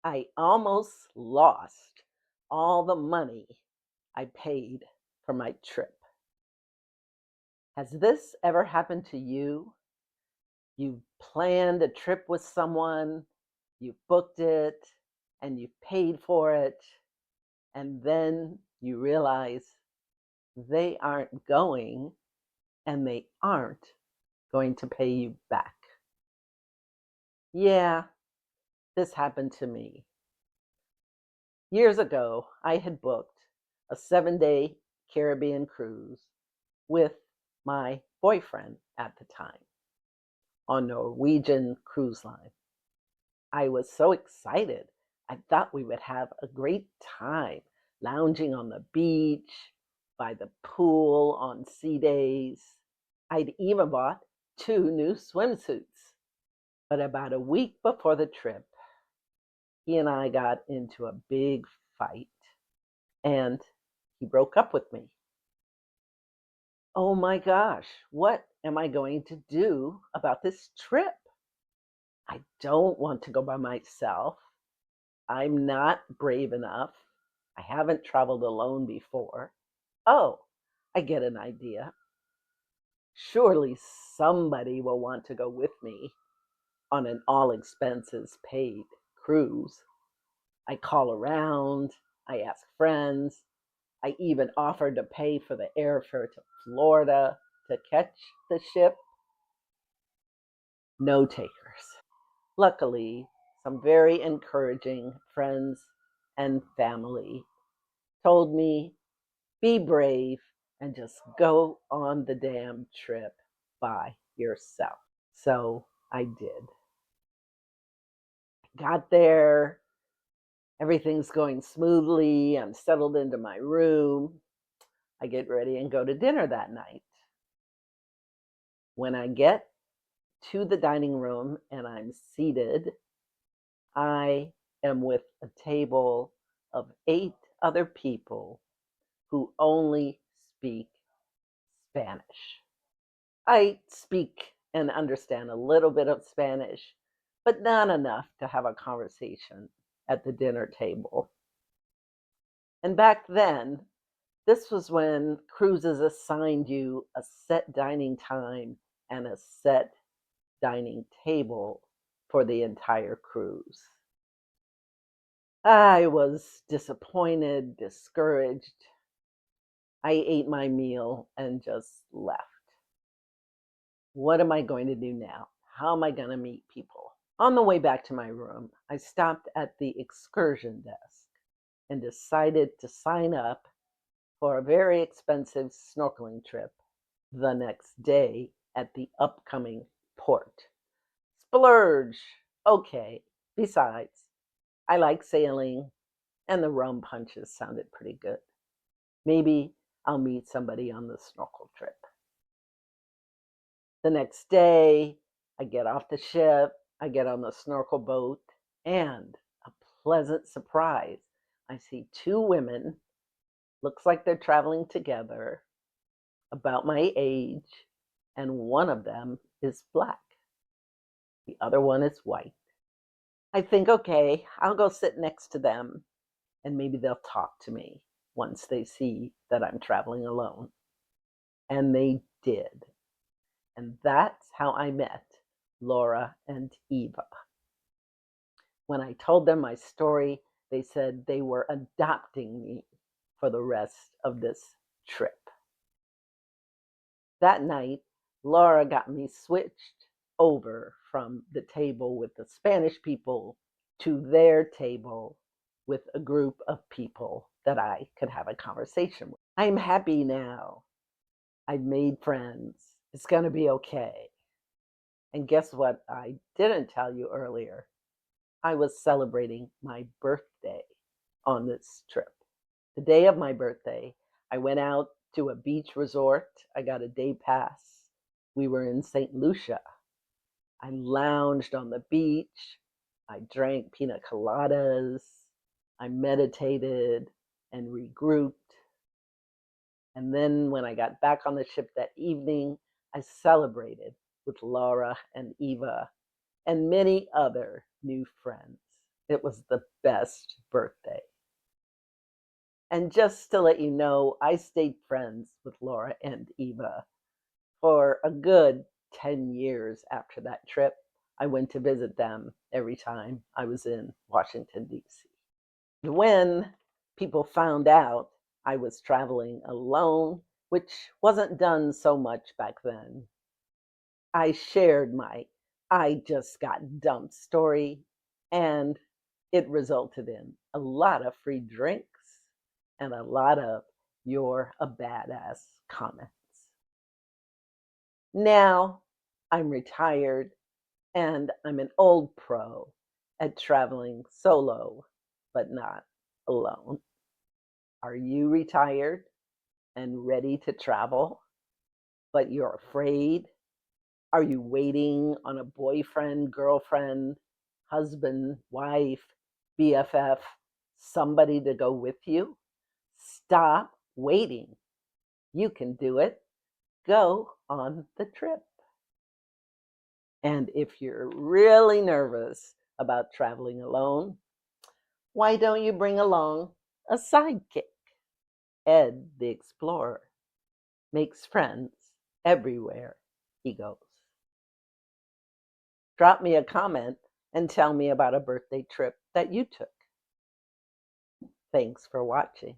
I almost lost all the money I paid for my trip. Has this ever happened to you? You planned a trip with someone, you booked it, and you paid for it, and then you realize they aren't going and they aren't going to pay you back. Yeah, this happened to me. Years ago, I had booked a 7-day Caribbean cruise with my boyfriend at the time on Norwegian Cruise Line. I was so excited. I thought we would have a great time lounging on the beach, by the pool on sea days. I'd even bought 2 new swimsuits. But about a week before the trip, he and I got into a big fight and he broke up with me. Oh my gosh, what am I going to do about this trip? I don't want to go by myself. I'm not brave enough. I haven't traveled alone before. Oh, I get an idea. Surely somebody will want to go with me on an all expenses paid cruise. I call around, I ask friends, I even offered to pay for the airfare to Florida to catch the ship. No takers. Luckily, some very encouraging friends and family told me, be brave and just go on the damn trip by yourself. So I did. Got there, everything's going smoothly. I'm settled into my room. I get ready and go to dinner that night. When I get to the dining room and I'm seated, I am with a table of 8 other people who only speak Spanish. I speak and understand a little bit of Spanish, but not enough to have a conversation at the dinner table. And back then, this was when cruises assigned you a set dining time and a set dining table for the entire cruise. I was disappointed, discouraged. I ate my meal and just left. What am I going to do now? How am I going to meet people? On the way back to my room, I stopped at the excursion desk and decided to sign up for a very expensive snorkeling trip the next day at the upcoming port. Splurge! Okay. Besides, I like sailing and the rum punches sounded pretty good. Maybe I'll meet somebody on the snorkel trip. The next day, I get off the ship, I get on the snorkel boat, and a pleasant surprise. I see 2 women, looks like they're traveling together, about my age, and one of them is black. The other one is white. I think, okay, I'll go sit next to them and maybe they'll talk to me once they see that I'm traveling alone. And they did. And that's how I met Laura and Eva. When I told them my story, they said they were adopting me for the rest of this trip. That night, Laura got me switched over from the table with the Spanish people to their table with a group of people that I could have a conversation with. I'm happy now. I've made friends. It's going to be okay. And guess what I didn't tell you earlier? I was celebrating my birthday on this trip. The day of my birthday, I went out to a beach resort. I got a day pass. We were in St. Lucia. I lounged on the beach. I drank pina coladas. I meditated and regrouped. And then when I got back on the ship that evening, I celebrated with Laura and Eva and many other new friends. It was the best birthday. And just to let you know, I stayed friends with Laura and Eva for a good 10 years after that trip. I went to visit them every time I was in Washington, D.C. When people found out I was traveling alone, which wasn't done so much back then, I shared my "I just got dumped" story, and it resulted in a lot of free drinks and a lot of "you're a badass" comments. Now I'm retired and I'm an old pro at traveling solo, but not alone. Are you retired and ready to travel, but you're afraid? Are you waiting on a boyfriend, girlfriend, husband, wife, BFF, somebody to go with you? Stop waiting. You can do it. Go on the trip. And if you're really nervous about traveling alone, why don't you bring along a sidekick? Ed the Explorer makes friends everywhere he goes. Drop me a comment and tell me about a birthday trip that you took. Thanks for watching.